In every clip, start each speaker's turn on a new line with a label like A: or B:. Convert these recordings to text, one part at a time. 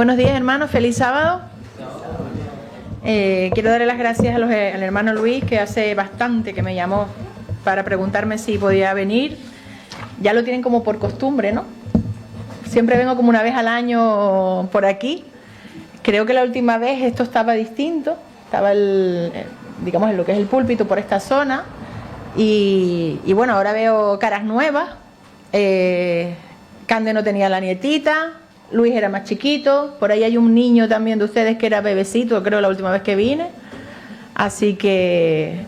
A: Buenos días, hermanos, feliz sábado. Quiero darle las gracias al hermano Luis, que hace bastante que me llamó para preguntarme si podía venir. Ya lo tienen como por costumbre, ¿no? Siempre vengo como una vez al año por aquí. Creo que la última vez esto estaba distinto. Estaba digamos, en lo que es el púlpito por esta zona. Y bueno, ahora veo caras nuevas. Cande no tenía la nietita. Luis era más chiquito. Por ahí hay un niño también de ustedes que era bebecito, creo, la última vez que vine. Así que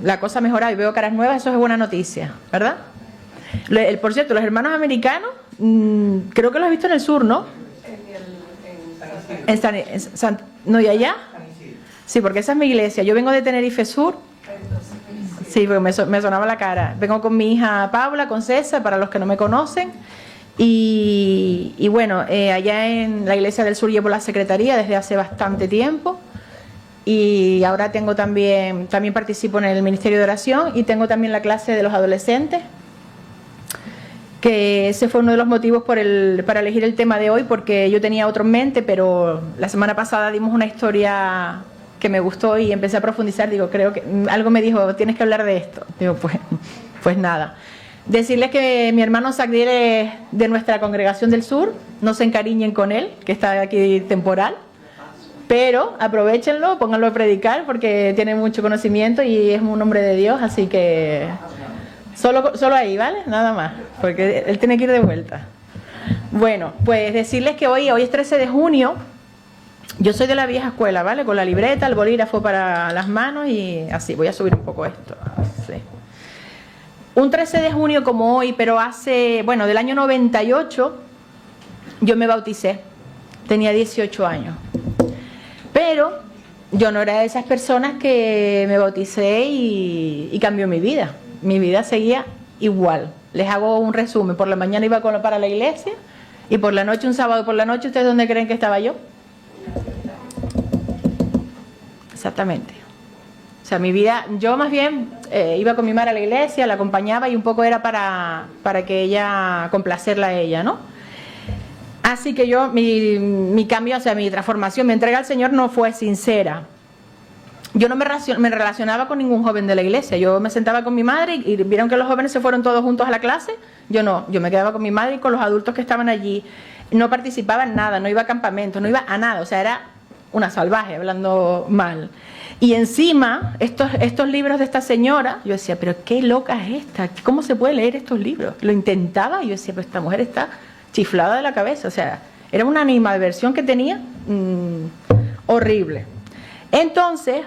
A: la cosa ha mejorado y veo caras nuevas. Eso es buena noticia, ¿verdad? Por cierto, los americanos, creo que los he visto en el sur, ¿no? ¿No, y allá? Sí, porque esa es mi iglesia. Yo vengo de Tenerife Sur. Sí, porque me sonaba la cara. Vengo con mi hija Paula, con César, para los que no me conocen. Y bueno, allá en la iglesia del sur llevo la secretaría desde hace bastante tiempo. Y ahora tengo también participo en el ministerio de oración y tengo también la clase de los adolescentes. Que ese fue uno de los motivos para elegir el tema de hoy, porque yo tenía otro en mente, pero la semana pasada dimos una historia que me gustó y empecé a profundizar. Digo, creo que algo me dijo, tienes que hablar de esto. Digo, pues nada. Decirles que mi hermano Sagdiel de nuestra congregación del sur, no se encariñen con él, que está aquí temporal, pero aprovechenlo, pónganlo a predicar, porque tiene mucho conocimiento y es un hombre de Dios, así que solo ahí, ¿vale? Nada más, porque él tiene que ir de vuelta. Bueno, pues decirles que hoy es 13 de junio, yo soy de la vieja escuela, ¿vale? Con la libreta, el bolígrafo para las manos y así, voy a subir un poco esto, así. Un 13 de junio como hoy, pero del año 98, yo me bauticé. Tenía 18 años. Pero yo no era de esas personas que me bauticé y cambió mi vida. Mi vida seguía igual. Les hago un resumen. Por la mañana iba para la iglesia y por la noche, un sábado por la noche, ¿ustedes dónde creen que estaba yo? Exactamente. O sea, mi vida, yo más bien iba con mi madre a la iglesia, la acompañaba y un poco era para que ella, complacerla a ella, ¿no? Así que yo, mi cambio, o sea, mi transformación, mi entrega al Señor no fue sincera. Yo no me relacionaba con ningún joven de la iglesia. Yo me sentaba con mi madre y vieron que los jóvenes se fueron todos juntos a la clase. Yo no, yo me quedaba con mi madre y con los adultos que estaban allí. No participaba en nada, no iba a campamentos, no iba a nada. O sea, era una salvaje, hablando mal. Y encima, estos libros de esta señora, yo decía, pero qué loca es esta, ¿cómo se puede leer estos libros? Lo intentaba y yo decía, pero esta mujer está chiflada de la cabeza, o sea, era una animadversión que tenía horrible. Entonces,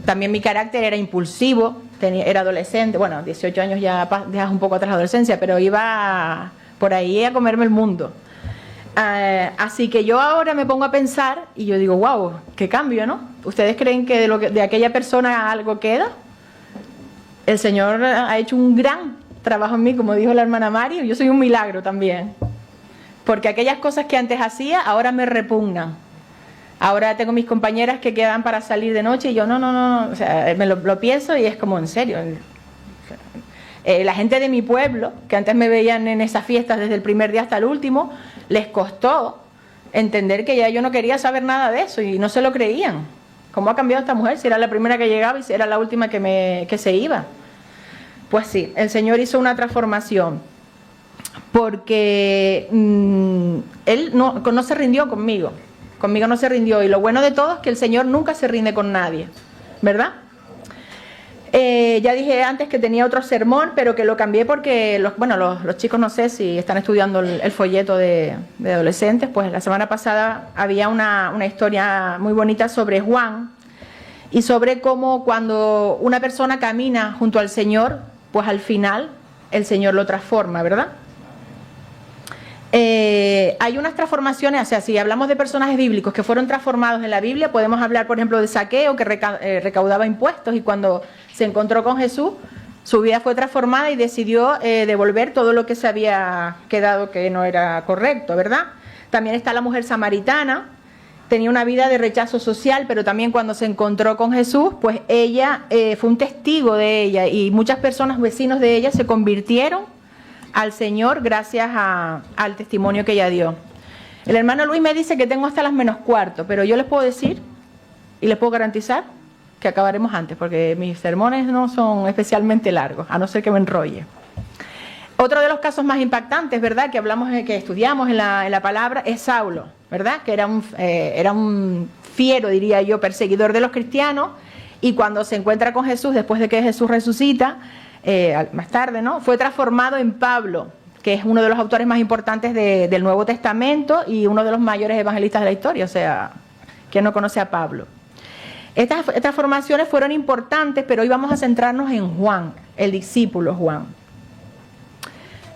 A: también mi carácter era impulsivo, era adolescente, bueno, 18 años ya dejas un poco atrás la adolescencia, pero iba por ahí a comerme el mundo. Así que yo ahora me pongo a pensar y yo digo, wow, qué cambio, ¿no? ¿Ustedes creen que de aquella persona algo queda? El Señor ha hecho un gran trabajo en mí, como dijo la hermana Mario. Yo soy un milagro también, porque aquellas cosas que antes hacía ahora me repugnan. Ahora tengo mis compañeras que quedan para salir de noche y yo no, o sea, me lo pienso y es como en serio. La gente de mi pueblo, que antes me veían en esas fiestas desde el primer día hasta el último, les costó entender que ya yo no quería saber nada de eso y no se lo creían. ¿Cómo ha cambiado esta mujer? Si era la primera que llegaba y si era la última que se iba. Pues sí, el Señor hizo una transformación porque Él no se rindió conmigo no se rindió, y lo bueno de todo es que el Señor nunca se rinde con nadie, ¿verdad? Ya dije antes que tenía otro sermón, pero que lo cambié porque los chicos, no sé si están estudiando el folleto de adolescentes, pues la semana pasada había una historia muy bonita sobre Juan y sobre cómo cuando una persona camina junto al Señor, pues al final el Señor lo transforma, ¿verdad? Hay unas transformaciones, o sea, si hablamos de personajes bíblicos que fueron transformados en la Biblia, podemos hablar, por ejemplo, de Zaqueo, que recaudaba impuestos y cuando se encontró con Jesús, su vida fue transformada y decidió devolver todo lo que se había quedado que no era correcto, ¿verdad? También está la mujer samaritana, tenía una vida de rechazo social, pero también cuando se encontró con Jesús, pues ella fue un testigo de ella y muchas personas, vecinos de ella, se convirtieron al Señor gracias al testimonio que ella dio. El hermano Luis me dice que tengo hasta las -4, pero yo les puedo decir y les puedo garantizar que acabaremos antes, porque mis sermones no son especialmente largos, a no ser que me enrolle. Otro de los casos más impactantes, ¿verdad?, que hablamos, que estudiamos en la palabra, es Saulo, ¿verdad?, que era un fiero, diría yo, perseguidor de los cristianos, y cuando se encuentra con Jesús, después de que Jesús resucita, más tarde, ¿no?, fue transformado en Pablo, que es uno de los autores más importantes del Nuevo Testamento y uno de los mayores evangelistas de la historia. O sea, ¿quién no conoce a Pablo? Estas transformaciones fueron importantes, pero hoy vamos a centrarnos en Juan, el discípulo Juan.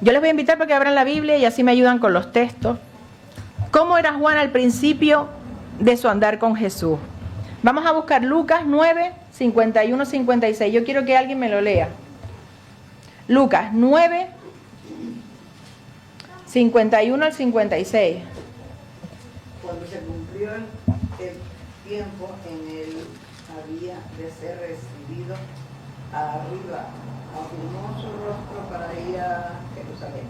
A: Yo les voy a invitar para que abran la Biblia y así me ayudan con los textos. ¿Cómo era Juan al principio de su andar con Jesús? Vamos a buscar Lucas 9, 51, 56. Yo quiero que alguien me lo lea. Lucas 9, 51 al 56.
B: Cuando se cumplió el tiempo en él había de ser recibido arriba, afirmó su rostro para ir a Jerusalén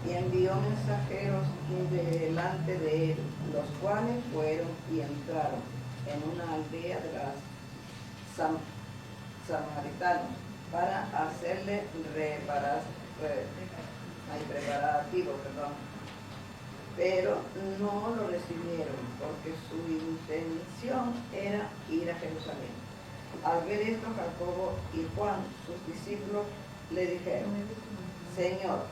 B: y envió mensajeros delante de él, los cuales fueron y entraron en una aldea de los samaritanos para hacerle preparativos, pero no lo recibieron porque su intención era ir a Jerusalén. Al ver esto, Jacobo y Juan, sus discípulos, le dijeron: Señor,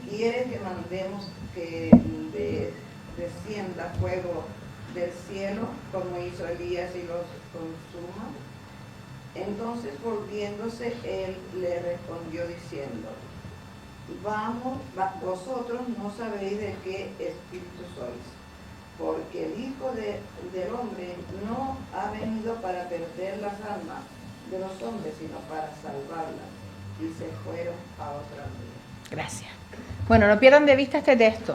B: ¿quieres que mandemos que descienda fuego del cielo como hizo Elías y los consuma? Entonces, volviéndose, él le respondió diciendo: vosotros no sabéis de qué espíritu sois, porque el Hijo del Hombre no ha venido para perder las almas de los hombres, sino para salvarlas. Y se fueron a otra aldea.
A: Gracias. Bueno, no pierdan de vista este texto.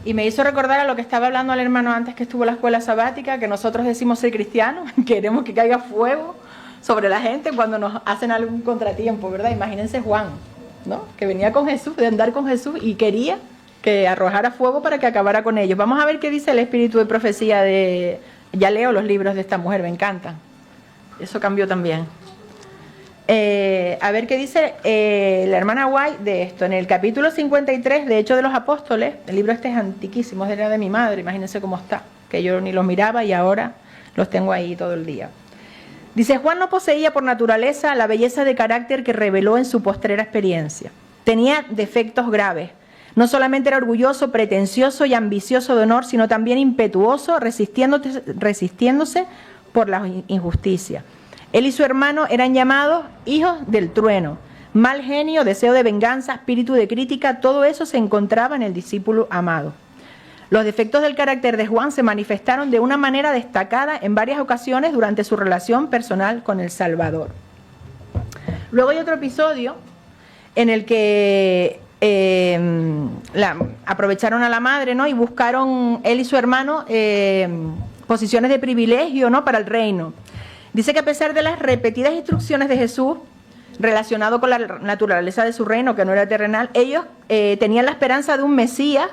A: Y me hizo recordar a lo que estaba hablando el hermano antes que estuvo en la escuela sabática, que nosotros decimos ser cristianos, queremos que caiga fuego sobre la gente cuando nos hacen algún contratiempo, ¿verdad? Imagínense Juan, ¿no?, que venía con Jesús, de andar con Jesús, y quería que arrojara fuego para que acabara con ellos. Vamos a ver qué dice el espíritu de profecía de... Ya leo los libros de esta mujer, me encantan. Eso cambió también. A ver qué dice la hermana White de esto. En el capítulo 53 de Hechos de los Apóstoles, el libro este es antiquísimo, era de mi madre, imagínense cómo está, que yo ni los miraba y ahora los tengo ahí todo el día. Dice: Juan no poseía por naturaleza la belleza de carácter que reveló en su postrera experiencia. Tenía defectos graves. No solamente era orgulloso, pretencioso y ambicioso de honor, sino también impetuoso, resistiéndose por la injusticia. Él y su hermano eran llamados hijos del trueno. Mal genio, deseo de venganza, espíritu de crítica, todo eso se encontraba en el discípulo amado. Los defectos del carácter de Juan se manifestaron de una manera destacada en varias ocasiones durante su relación personal con el Salvador. Luego hay otro episodio en el que aprovecharon a la madre, ¿no?, y buscaron él y su hermano posiciones de privilegio, ¿no?, para el reino. Dice que a pesar de las repetidas instrucciones de Jesús relacionado con la naturaleza de su reino, que no era terrenal, ellos tenían la esperanza de un Mesías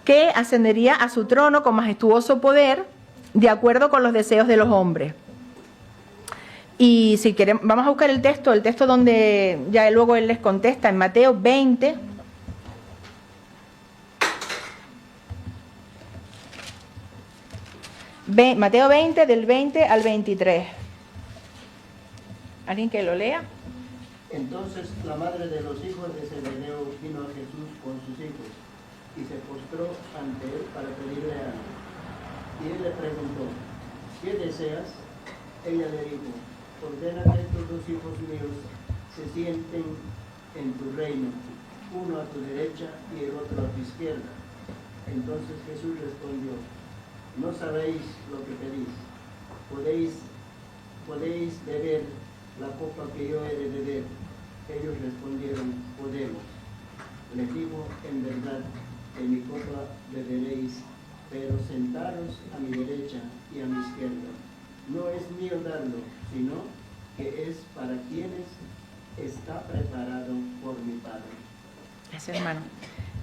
A: que ascendería a su trono con majestuoso poder, de acuerdo con los deseos de los hombres. Y si queremos, vamos a buscar el texto donde ya luego él les contesta, en Mateo 20. Mateo 20, del 20 al 23. ¿Alguien que lo lea?
C: Entonces la madre de los hijos de Zebedeo vino a Jesús con sus hijos y se postró ante él para pedirle algo. Y él le preguntó: ¿qué deseas? Ella le dijo: ordena que estos dos hijos míos se sienten en tu reino, uno a tu derecha y el otro a tu izquierda. Entonces Jesús respondió: no sabéis lo que pedís. ¿Podéis beber la copa que yo he de beber? Ellos respondieron: podemos. Les digo: en verdad, en mi copa beberéis, pero sentaros a mi derecha y a mi izquierda. No es mío darlo, sino que es para quienes está preparado por mi Padre.
A: Gracias, hermano.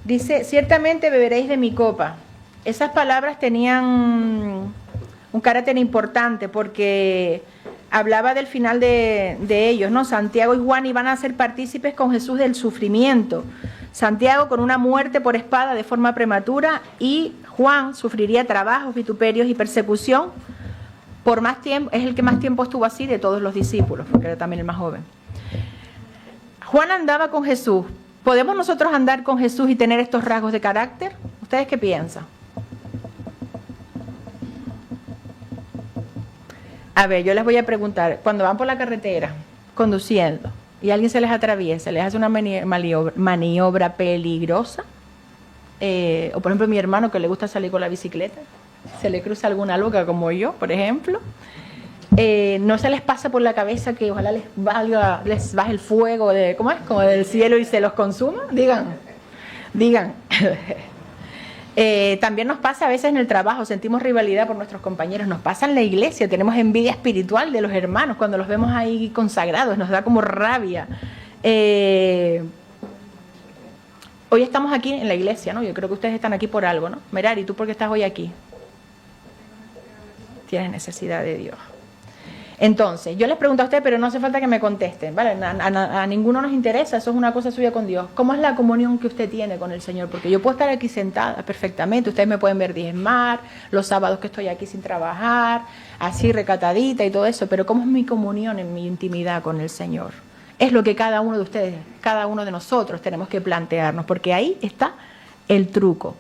A: Dice, ciertamente beberéis de mi copa. Esas palabras tenían un carácter importante porque hablaba del final de ellos, ¿no? Santiago y Juan iban a ser partícipes con Jesús del sufrimiento. Santiago con una muerte por espada de forma prematura y Juan sufriría trabajos, vituperios y persecución por más tiempo. Es el que más tiempo estuvo así de todos los discípulos, porque era también el más joven. Juan andaba con Jesús. ¿Podemos nosotros andar con Jesús y tener estos rasgos de carácter? ¿Ustedes qué piensan? A ver, yo les voy a preguntar, cuando van por la carretera conduciendo y alguien se les atraviesa, les hace una maniobra peligrosa, o por ejemplo mi hermano que le gusta salir con la bicicleta, se le cruza alguna loca como yo, por ejemplo, no se les pasa por la cabeza que ojalá les baje el fuego de, ¿cómo es? Como del cielo y se los consuma, digan. También nos pasa a veces en el trabajo, sentimos rivalidad por nuestros compañeros, nos pasa en la iglesia, tenemos envidia espiritual de los hermanos cuando los vemos ahí consagrados, nos da como rabia. Hoy estamos aquí en la iglesia, ¿no? Yo creo que ustedes están aquí por algo, ¿no? Merari, ¿tú por qué estás hoy aquí? Tienes necesidad de Dios. Entonces, yo les pregunto a ustedes, pero no hace falta que me contesten, ¿vale? A ninguno nos interesa, eso es una cosa suya con Dios. ¿Cómo es la comunión que usted tiene con el Señor? Porque yo puedo estar aquí sentada perfectamente, ustedes me pueden ver diezmar, los sábados que estoy aquí sin trabajar, así recatadita y todo eso, pero ¿cómo es mi comunión en mi intimidad con el Señor? Es lo que cada uno de ustedes, cada uno de nosotros tenemos que plantearnos, porque ahí está el truco.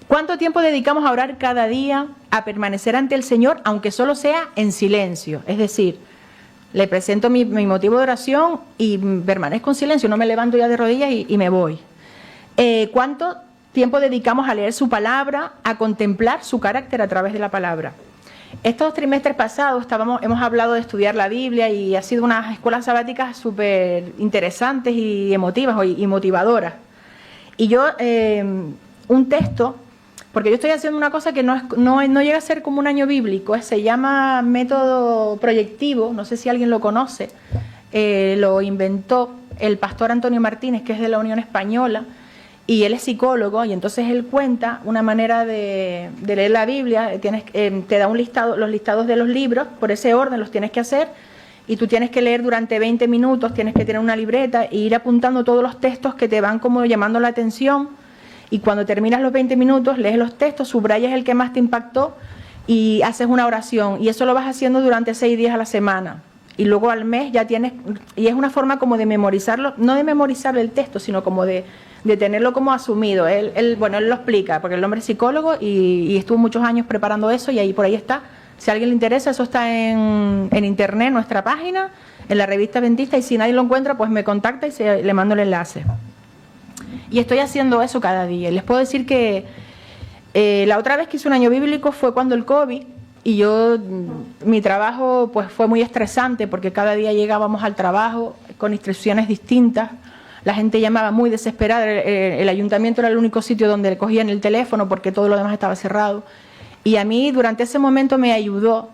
A: ¿Cuánto tiempo dedicamos a orar cada día, a permanecer ante el Señor, aunque solo sea en silencio? Es decir, le presento mi motivo de oración y permanezco en silencio, no me levanto ya de rodillas y me voy. ¿Cuánto tiempo dedicamos a leer su palabra, a contemplar su carácter a través de la palabra? Estos trimestres pasados hemos hablado de estudiar la Biblia y ha sido unas escuelas sabáticas súper interesantes y emotivas y motivadoras. Y yo, un texto... Porque yo estoy haciendo una cosa que no llega a ser como un año bíblico, se llama método proyectivo, no sé si alguien lo conoce, lo inventó el pastor Antonio Martínez, que es de la Unión Española, y él es psicólogo, y entonces él cuenta una manera de leer la Biblia, te da los listados de los libros, por ese orden los tienes que hacer, y tú tienes que leer durante 20 minutos, tienes que tener una libreta e ir apuntando todos los textos que te van como llamando la atención. Y cuando terminas los 20 minutos, lees los textos, subrayas el que más te impactó y haces una oración. Y eso lo vas haciendo durante 6 días a la semana. Y luego al mes ya tienes... Y es una forma como de memorizarlo, no de memorizar el texto, sino como de tenerlo como asumido. Él lo explica, porque el hombre es psicólogo y estuvo muchos años preparando eso y por ahí está. Si a alguien le interesa, eso está en internet, en nuestra página, en la revista Adventista, y si nadie lo encuentra, pues me contacta y le mando el enlace. Y estoy haciendo eso cada día. Les puedo decir que la otra vez que hice un año bíblico fue cuando el COVID, y mi trabajo pues fue muy estresante porque cada día llegábamos al trabajo con instrucciones distintas. La gente llamaba muy desesperada, el ayuntamiento era el único sitio donde cogían el teléfono porque todo lo demás estaba cerrado. Y a mí durante ese momento me ayudó,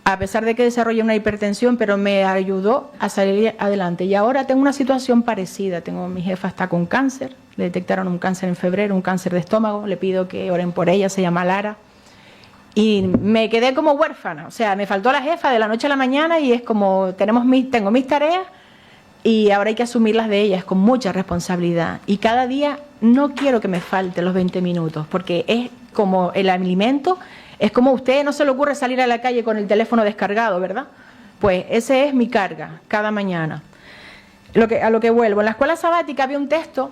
A: a pesar de que desarrollé una hipertensión, pero me ayudó a salir adelante. Y ahora tengo una situación parecida. Mi jefa está con cáncer, le detectaron un cáncer en febrero, un cáncer de estómago, le pido que oren por ella, se llama Lara. Y me quedé como huérfana, o sea, me faltó la jefa de la noche a la mañana y es como, tengo mis tareas y ahora hay que asumirlas de ellas con mucha responsabilidad. Y cada día no quiero que me falte los 20 minutos, porque es como el alimento. Es como a usted no se le ocurre salir a la calle con el teléfono descargado, ¿verdad? Pues esa es mi carga cada mañana. A lo que vuelvo. En la escuela sabática había un texto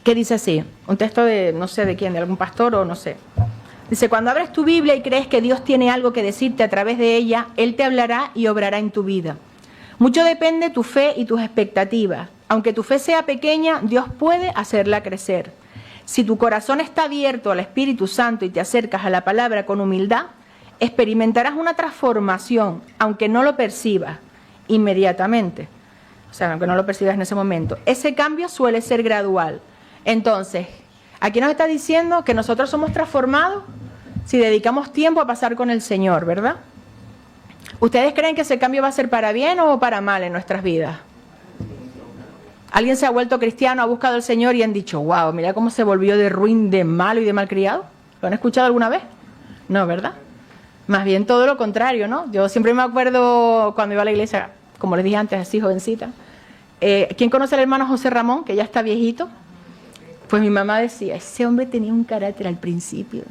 A: que dice así, un texto de no sé de quién, de algún pastor o no sé. Dice, cuando abres tu Biblia y crees que Dios tiene algo que decirte a través de ella, Él te hablará y obrará en tu vida. Mucho depende de tu fe y tus expectativas. Aunque tu fe sea pequeña, Dios puede hacerla crecer. Si tu corazón está abierto al Espíritu Santo y te acercas a la palabra con humildad, experimentarás una transformación, aunque no lo percibas inmediatamente. O sea, aunque no lo percibas en ese momento. Ese cambio suele ser gradual. Entonces, aquí nos está diciendo que nosotros somos transformados si dedicamos tiempo a pasar con el Señor, ¿verdad? ¿Ustedes creen que ese cambio va a ser para bien o para mal en nuestras vidas? ¿Alguien se ha vuelto cristiano, ha buscado al Señor y han dicho, wow, mira cómo se volvió de ruin, de malo y de malcriado? ¿Lo han escuchado alguna vez? No, ¿verdad? Más bien todo lo contrario, ¿no? Yo siempre me acuerdo cuando iba a la iglesia, como les dije antes, así jovencita. ¿Quién conoce al hermano José Ramón, que ya está viejito? Pues mi mamá decía, ese hombre tenía un carácter al principio.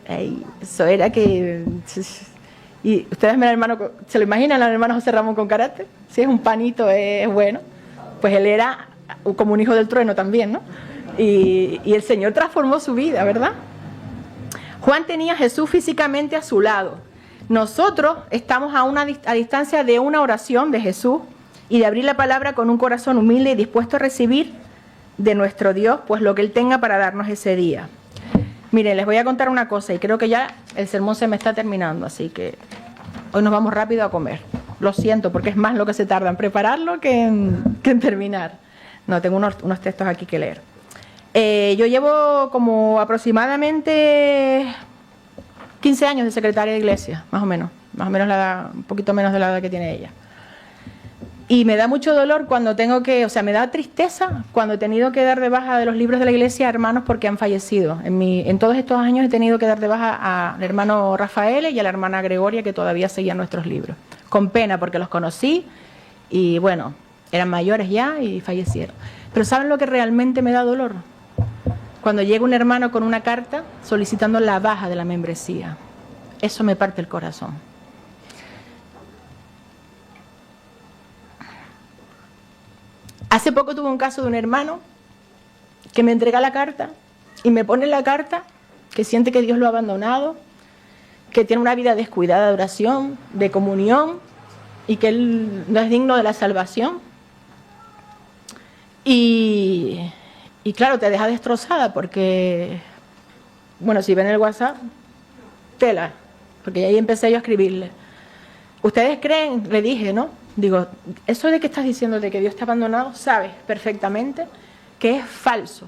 A: Ay, eso era que... Y ustedes ven al hermano, ¿se lo imaginan al hermano José Ramón con carácter? Si es un panito, es bueno. Pues él era como un hijo del trueno también, ¿no? Y el Señor transformó su vida, ¿verdad? Juan tenía a Jesús físicamente a su lado. Nosotros estamos a distancia de una oración de Jesús y de abrir la palabra con un corazón humilde y dispuesto a recibir de nuestro Dios, pues lo que Él tenga para darnos ese día. Miren, les voy a contar una cosa y creo que ya el sermón se me está terminando, así que hoy nos vamos rápido a comer. Lo siento, porque es más lo que se tarda en prepararlo que en terminar. No, tengo unos textos aquí que leer. Yo llevo como aproximadamente 15 años de secretaria de iglesia, más o menos la edad, un poquito menos de la edad que tiene ella. Y me da mucho dolor cuando tengo que, o sea, me da tristeza cuando he tenido que dar de baja de los libros de la iglesia a hermanos porque han fallecido. En todos estos años he tenido que dar de baja al hermano Rafael y a la hermana Gregoria, que todavía seguían nuestros libros. Con pena, porque los conocí y, bueno, eran mayores ya y fallecieron. Pero ¿saben lo que realmente me da dolor? Cuando llega un hermano con una carta solicitando la baja de la membresía. Eso me parte el corazón. Hace poco tuve un caso de un hermano que me entrega la carta y me pone en la carta que siente que Dios lo ha abandonado, que tiene una vida descuidada de oración, de comunión y que él no es digno de la salvación. Y claro, te deja destrozada porque, bueno, si ven el WhatsApp, tela, porque ahí empecé yo a escribirle. ¿Ustedes creen? Le dije, ¿no? Digo, eso de que estás diciendo de que Dios te ha abandonado, sabes perfectamente que es falso.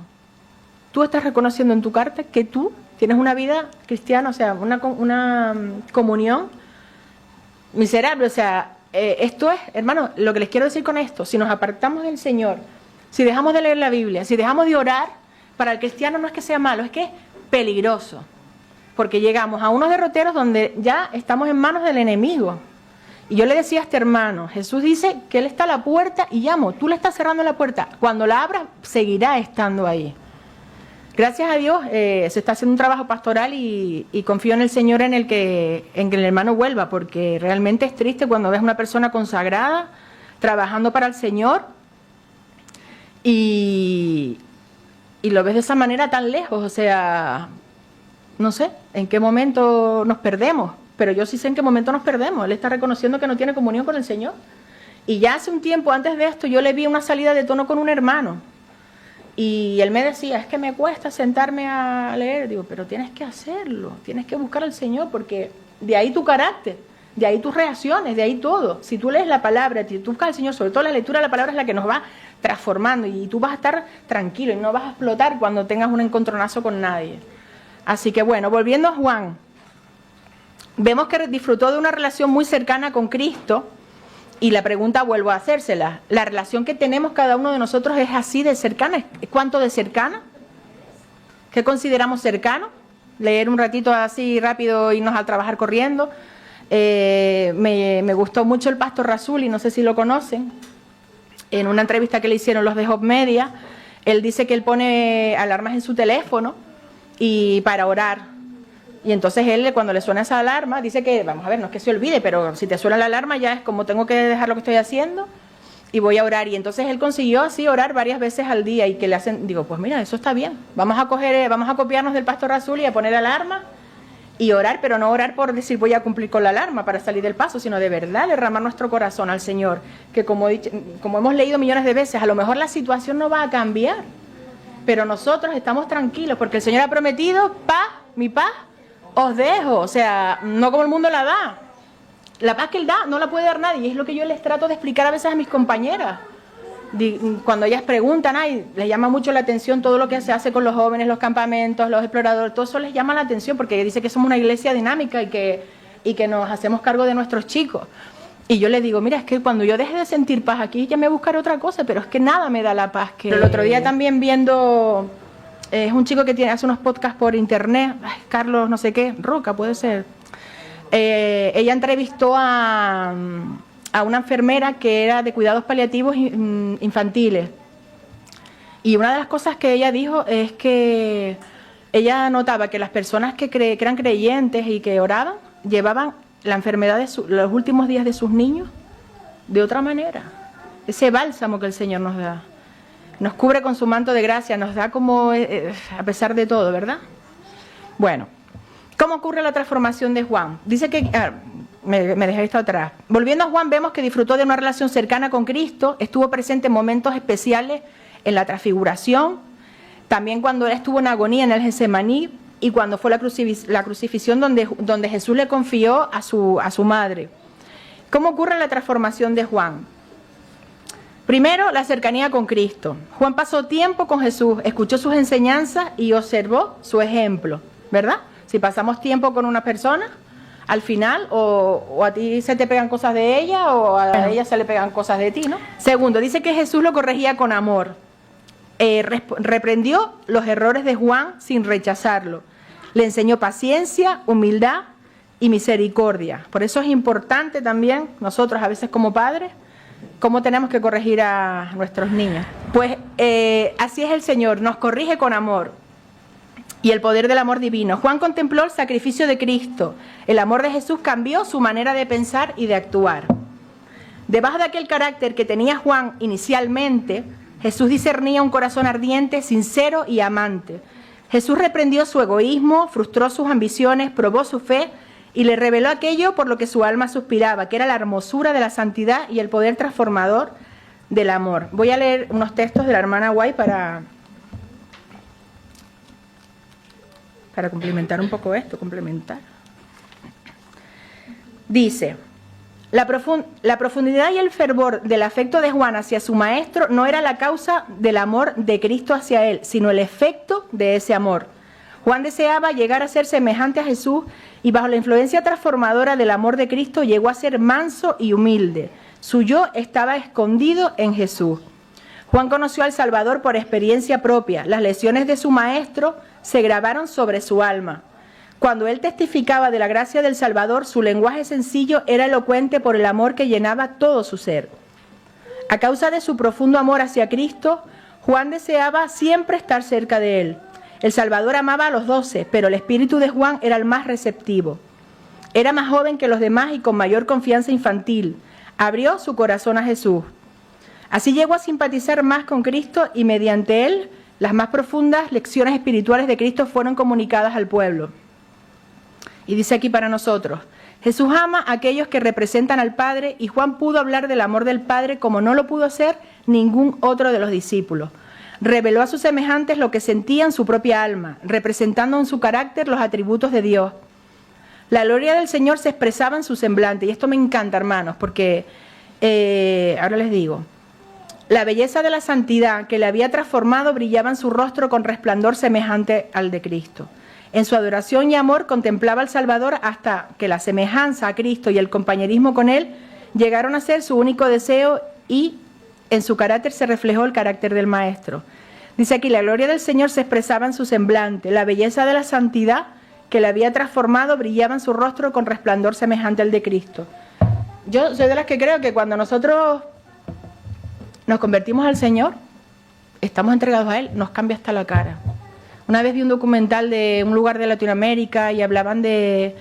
A: Tú estás reconociendo en tu carta que tú tienes una vida cristiana, o sea, una comunión miserable. O sea, esto es, hermano, lo que les quiero decir con esto, si nos apartamos del Señor, si dejamos de leer la Biblia, si dejamos de orar, para el cristiano no es que sea malo, es que es peligroso. Porque llegamos a unos derroteros donde ya estamos en manos del enemigo. Y yo le decía a este hermano, Jesús dice que Él está a la puerta y llamo, tú le estás cerrando la puerta. Cuando la abras, seguirá estando ahí. Gracias a Dios se está haciendo un trabajo pastoral y confío en el Señor en que el hermano vuelva, porque realmente es triste cuando ves una persona consagrada, trabajando para el Señor y lo ves de esa manera tan lejos. O sea, no sé en qué momento nos perdemos. Pero yo sí sé en qué momento nos perdemos. Él está reconociendo que no tiene comunión con el Señor. Y ya hace un tiempo, antes de esto, yo le vi una salida de tono con un hermano. Y él me decía, es que me cuesta sentarme a leer. Digo, pero tienes que hacerlo. Tienes que buscar al Señor, porque de ahí tu carácter, de ahí tus reacciones, de ahí todo. Si tú lees la palabra, si tú buscas al Señor, sobre todo la lectura de la palabra es la que nos va transformando. Y tú vas a estar tranquilo y no vas a explotar cuando tengas un encontronazo con nadie. Así que bueno, volviendo a Juan. Vemos que disfrutó de una relación muy cercana con Cristo y la pregunta vuelvo a hacérsela. ¿La relación que tenemos cada uno de nosotros es así de cercana? ¿Cuánto de cercana? ¿Qué consideramos cercano? Leer un ratito así rápido, irnos a trabajar corriendo. Me gustó mucho el pastor Rasuli, no sé si lo conocen. En una entrevista que le hicieron los de Hop Media, él dice que él pone alarmas en su teléfono y para orar. Y entonces él, cuando le suena esa alarma, dice que, vamos a ver, no es que se olvide, pero si te suena la alarma ya es como tengo que dejar lo que estoy haciendo y voy a orar. Y entonces él consiguió así orar varias veces al día y que le hacen, digo, pues mira, eso está bien. Vamos a copiarnos del pastor Azul y a poner alarma y orar, pero no orar por decir voy a cumplir con la alarma para salir del paso, sino de verdad derramar nuestro corazón al Señor. Que como hemos leído millones de veces, a lo mejor la situación no va a cambiar, pero nosotros estamos tranquilos porque el Señor ha prometido paz, mi paz os dejo, o sea, no como el mundo la da. La paz que Él da no la puede dar nadie, y es lo que yo les trato de explicar a veces a mis compañeras. Cuando ellas preguntan, les llama mucho la atención todo lo que se hace con los jóvenes, los campamentos, los exploradores, todo eso les llama la atención porque dice que somos una iglesia dinámica y que nos hacemos cargo de nuestros chicos. Y yo le digo, mira, es que cuando yo deje de sentir paz aquí, ya me buscaré otra cosa, pero es que nada me da la paz. Pero el otro día también viendo, es un chico que hace unos podcasts por internet, ay, Carlos no sé qué, Roca puede ser. Ella entrevistó a una enfermera que era de cuidados paliativos infantiles. Y una de las cosas que ella dijo es que ella notaba que las personas que eran creyentes y que oraban, llevaban la enfermedad de los últimos días de sus niños de otra manera. Ese bálsamo que el Señor nos da. Nos cubre con su manto de gracia, nos da como, a pesar de todo, ¿verdad? Bueno, ¿cómo ocurre la transformación de Juan? Dice que, me dejé esto atrás. Volviendo a Juan, vemos que disfrutó de una relación cercana con Cristo, estuvo presente en momentos especiales en la transfiguración, también cuando él estuvo en agonía en el Getsemaní, y cuando fue la crucifixión donde Jesús le confió a su madre. ¿Cómo ocurre la transformación de Juan? Primero, la cercanía con Cristo. Juan pasó tiempo con Jesús, escuchó sus enseñanzas y observó su ejemplo, ¿verdad? Si pasamos tiempo con una persona, al final o a ti se te pegan cosas de ella o a ella se le pegan cosas de ti, ¿no? Segundo, dice que Jesús lo corregía con amor. Reprendió los errores de Juan sin rechazarlo. Le enseñó paciencia, humildad y misericordia. Por eso es importante también nosotros a veces como padres, cómo tenemos que corregir a nuestros niños. Pues así es el Señor, nos corrige con amor y el poder del amor divino. Juan contempló el sacrificio de Cristo. El amor de Jesús cambió su manera de pensar y de actuar. Debajo de aquel carácter que tenía Juan inicialmente, Jesús discernía un corazón ardiente, sincero y amante. Jesús reprendió su egoísmo, frustró sus ambiciones, probó su fe y le reveló aquello por lo que su alma suspiraba, que era la hermosura de la santidad y el poder transformador del amor. Voy a leer unos textos de la hermana White para complementar un poco esto, Dice: la profundidad y el fervor del afecto de Juan hacia su maestro no era la causa del amor de Cristo hacia él, sino el efecto de ese amor. Juan deseaba llegar a ser semejante a Jesús y bajo la influencia transformadora del amor de Cristo llegó a ser manso y humilde. Su yo estaba escondido en Jesús. Juan conoció al Salvador por experiencia propia. Las lecciones de su maestro se grabaron sobre su alma. Cuando él testificaba de la gracia del Salvador, su lenguaje sencillo era elocuente por el amor que llenaba todo su ser. A causa de su profundo amor hacia Cristo, Juan deseaba siempre estar cerca de él. El Salvador amaba a los 12, pero el espíritu de Juan era el más receptivo. Era más joven que los demás y con mayor confianza infantil. Abrió su corazón a Jesús. Así llegó a simpatizar más con Cristo y mediante él, las más profundas lecciones espirituales de Cristo fueron comunicadas al pueblo. Y dice aquí para nosotros: Jesús ama a aquellos que representan al Padre y Juan pudo hablar del amor del Padre como no lo pudo hacer ningún otro de los discípulos. Reveló a sus semejantes lo que sentía en su propia alma, representando en su carácter los atributos de Dios. La gloria del Señor se expresaba en su semblante, y esto me encanta, hermanos, porque ahora les digo, la belleza de la santidad que le había transformado brillaba en su rostro con resplandor semejante al de Cristo. En su adoración y amor contemplaba al Salvador hasta que la semejanza a Cristo y el compañerismo con Él llegaron a ser su único deseo y en su carácter se reflejó el carácter del Maestro. Dice aquí: la gloria del Señor se expresaba en su semblante, la belleza de la santidad que le había transformado brillaba en su rostro con resplandor semejante al de Cristo. Yo soy de las que creo que cuando nosotros nos convertimos al Señor, estamos entregados a Él, nos cambia hasta la cara. Una vez vi un documental de un lugar de Latinoamérica y hablaban de,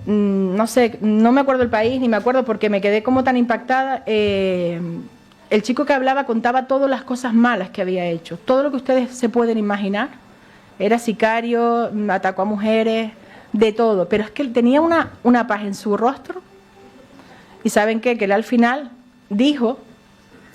A: no sé, no me acuerdo el país, ni me acuerdo porque me quedé como tan impactada. El chico que hablaba contaba todas las cosas malas que había hecho, todo lo que ustedes se pueden imaginar. Era sicario, atacó a mujeres, de todo, pero es que él tenía una paz en su rostro. ¿Y saben qué? Que él al final dijo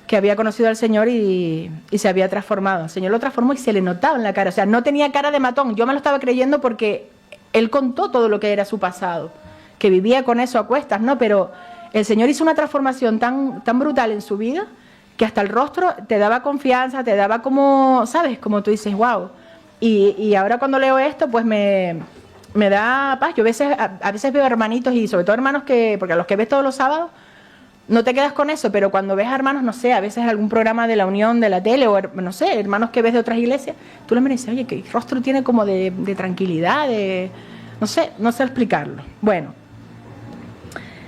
A: que había conocido al Señor y se había transformado. El Señor lo transformó y se le notaba en la cara. O sea, no tenía cara de matón. Yo me lo estaba creyendo porque él contó todo lo que era su pasado, que vivía con eso a cuestas, ¿no? Pero el Señor hizo una transformación tan brutal en su vida que hasta el rostro te daba confianza, te daba como, ¿sabes? Como tú dices, wow. Y ahora cuando leo esto, pues me da paz. Yo a veces veo hermanitos y sobre todo hermanos porque a los que ves todos los sábados, no te quedas con eso, pero cuando ves a hermanos, no sé, a veces algún programa de la Unión de la tele o, no sé, hermanos que ves de otras iglesias, tú les miras y dices, oye, qué rostro tiene como de tranquilidad, no sé explicarlo. Bueno,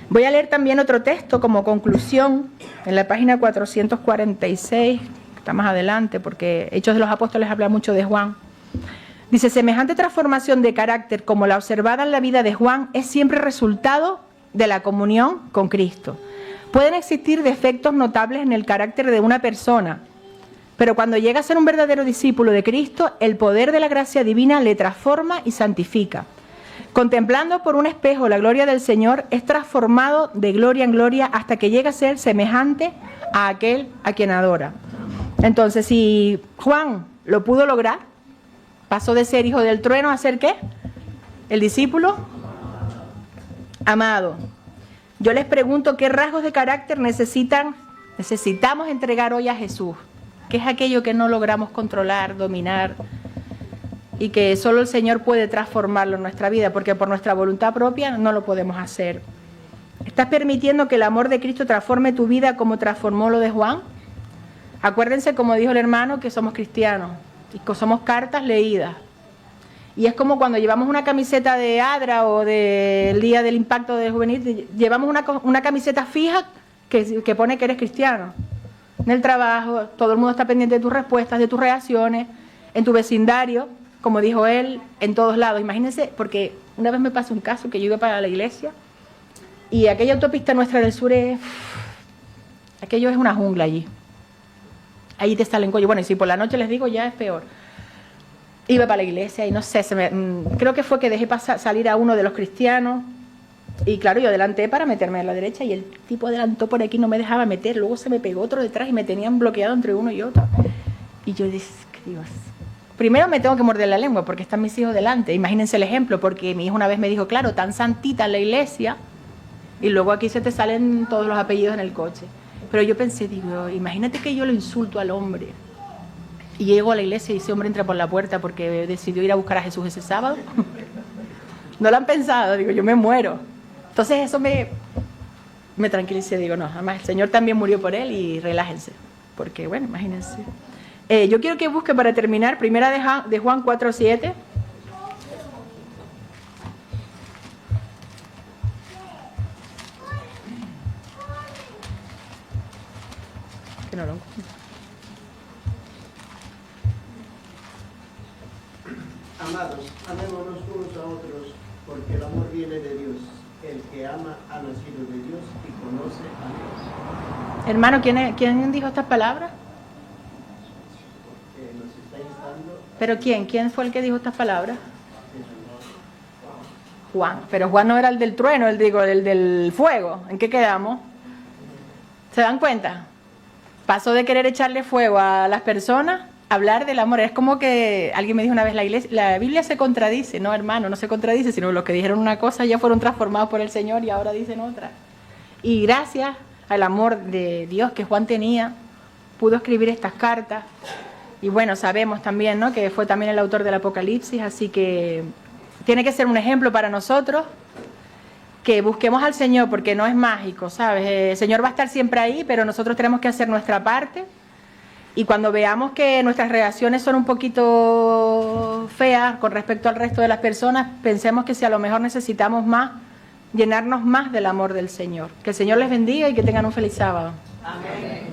A: voy a leer también otro texto como conclusión en la página 446, que está más adelante, porque Hechos de los Apóstoles habla mucho de Juan. Dice, semejante transformación de carácter como la observada en la vida de Juan es siempre resultado de la comunión con Cristo. Pueden existir defectos notables en el carácter de una persona, pero cuando llega a ser un verdadero discípulo de Cristo, el poder de la gracia divina le transforma y santifica. Contemplando por un espejo la gloria del Señor, es transformado de gloria en gloria hasta que llega a ser semejante a aquel a quien adora. Entonces, si Juan lo pudo lograr, pasó de ser hijo del trueno a ser ¿qué? El discípulo amado. Yo les pregunto qué rasgos de carácter necesitamos entregar hoy a Jesús. ¿Qué es aquello que no logramos controlar, dominar y que solo el Señor puede transformarlo en nuestra vida? Porque por nuestra voluntad propia no lo podemos hacer. ¿Estás permitiendo que el amor de Cristo transforme tu vida como transformó lo de Juan? Acuérdense, como dijo el hermano, que somos cristianos y que somos cartas leídas. Y es como cuando llevamos una camiseta de ADRA o del Día del Impacto de Juvenil, llevamos una camiseta fija que pone que eres cristiano. En el trabajo, todo el mundo está pendiente de tus respuestas, de tus reacciones, en tu vecindario, como dijo él, en todos lados. Imagínense, porque una vez me pasó un caso que yo iba para la iglesia y aquella autopista nuestra del sur aquello es una jungla allí. Allí te salen cuello. Bueno, y si por la noche les digo, ya es peor. Iba para la iglesia y no sé, creo que fue que dejé salir a uno de los cristianos y claro, yo adelanté para meterme a la derecha y el tipo adelantó por aquí, no me dejaba meter, luego se me pegó otro detrás y me tenían bloqueado entre uno y otro. Y yo dije, Dios, primero me tengo que morder la lengua porque están mis hijos delante, imagínense el ejemplo, porque mi hijo una vez me dijo, claro, tan santita en la iglesia y luego aquí se te salen todos los apellidos en el coche. Pero yo pensé, digo, imagínate que yo lo insulto al hombre. Y llego a la iglesia y ese hombre entra por la puerta porque decidió ir a buscar a Jesús ese sábado. No lo han pensado, digo, yo me muero. Entonces eso me tranquilicé, digo, no, además el Señor también murió por él y relájense. Porque, bueno, imagínense. Yo quiero que busque para terminar, primera de Juan 4:7. Que no lo encuentro.
C: Amados, amémonos unos a otros, porque el amor viene de Dios. El que ama ha nacido de Dios y conoce a Dios.
A: Hermano, ¿quién dijo estas palabras?
C: Nos está instando.
A: ¿Pero quién? ¿Quién fue el que dijo estas palabras? Juan. Pero Juan no era el del trueno, el del fuego. ¿En qué quedamos? ¿Se dan cuenta? Pasó de querer echarle fuego a las personas a hablar del amor. Es como que alguien me dijo una vez, la Biblia se contradice. No, hermano, no se contradice, sino los que dijeron una cosa ya fueron transformados por el Señor y ahora dicen otra. Y gracias al amor de Dios que Juan tenía, pudo escribir estas cartas. Y bueno, sabemos también, ¿no?, que fue también el autor del Apocalipsis, así que tiene que ser un ejemplo para nosotros, que busquemos al Señor, porque no es mágico, ¿sabes? El Señor va a estar siempre ahí, pero nosotros tenemos que hacer nuestra parte. Y cuando veamos que nuestras reacciones son un poquito feas con respecto al resto de las personas, pensemos que si a lo mejor necesitamos más, llenarnos más del amor del Señor. Que el Señor les bendiga y que tengan un feliz sábado.
B: Amén.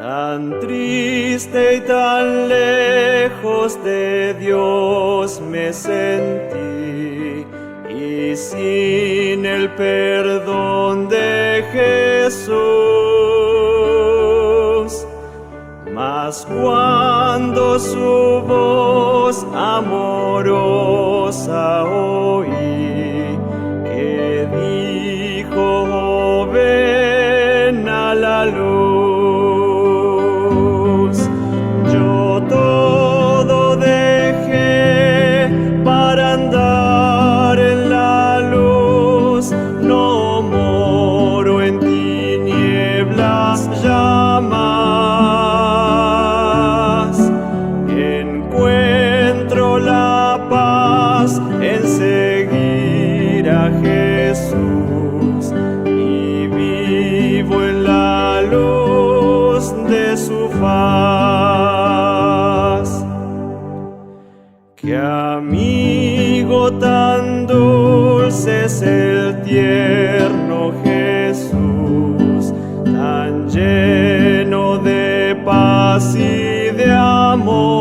D: Tan triste y tan lejos de Dios me sentí, y sin el perdón de Jesús. Mas cuando su voz amorosa oí, que dijo, ven a la luz, todo dejé para andar en la luz, no de su faz. Qué amigo tan dulce es el tierno Jesús, tan lleno de paz y de amor.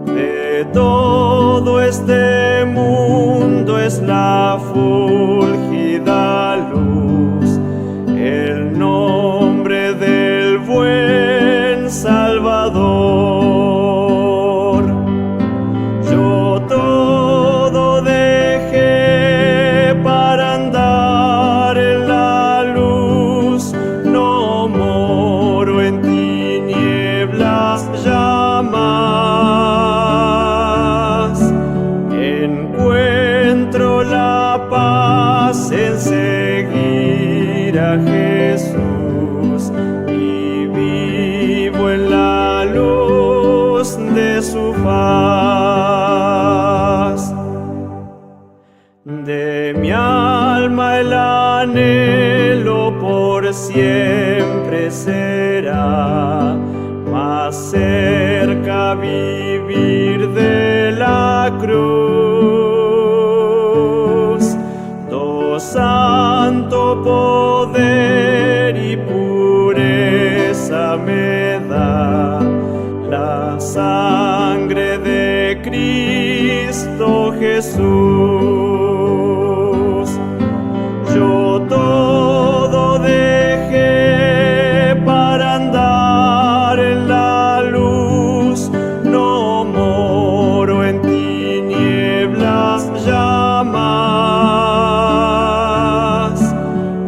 D: De todo este mundo es la fulgida luz, el nombre del buen Salvador. Yo todo dejé para andar en la luz, no moro en tinieblas ya más. Encuentro la paz en seguir a Jesús y vivo en la luz de su faz. De mi alma el anhelo por siempre será más cerca vivir de la cruz. Santo poder y pureza me da la sangre de Cristo Jesús. Yo todo dejé para andar en la luz, no moro en tinieblas ya más.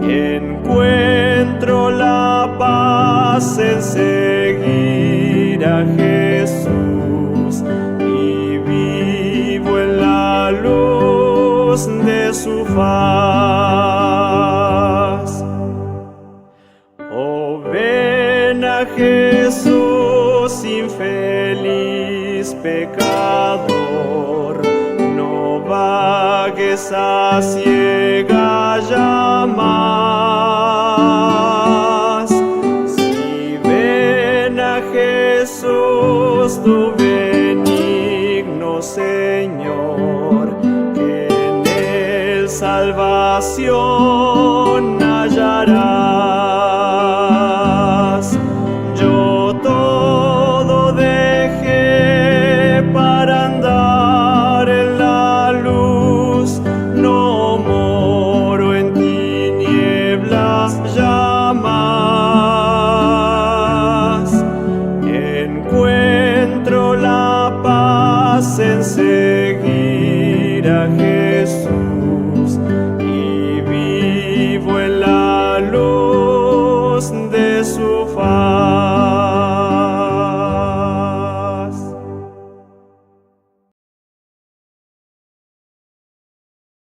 D: Encuentro la paz en seguir a Jesús y vivo en la luz de su faz. Oh, ven a Jesús, infeliz pecador, no vagues a ciega ya más. Si ven a Jesús, tu benigno Señor, que en él salvación hallarás. Yo todo dejé para andar en la luz, no moro en tinieblas ya más. Encuentro la paz en seguir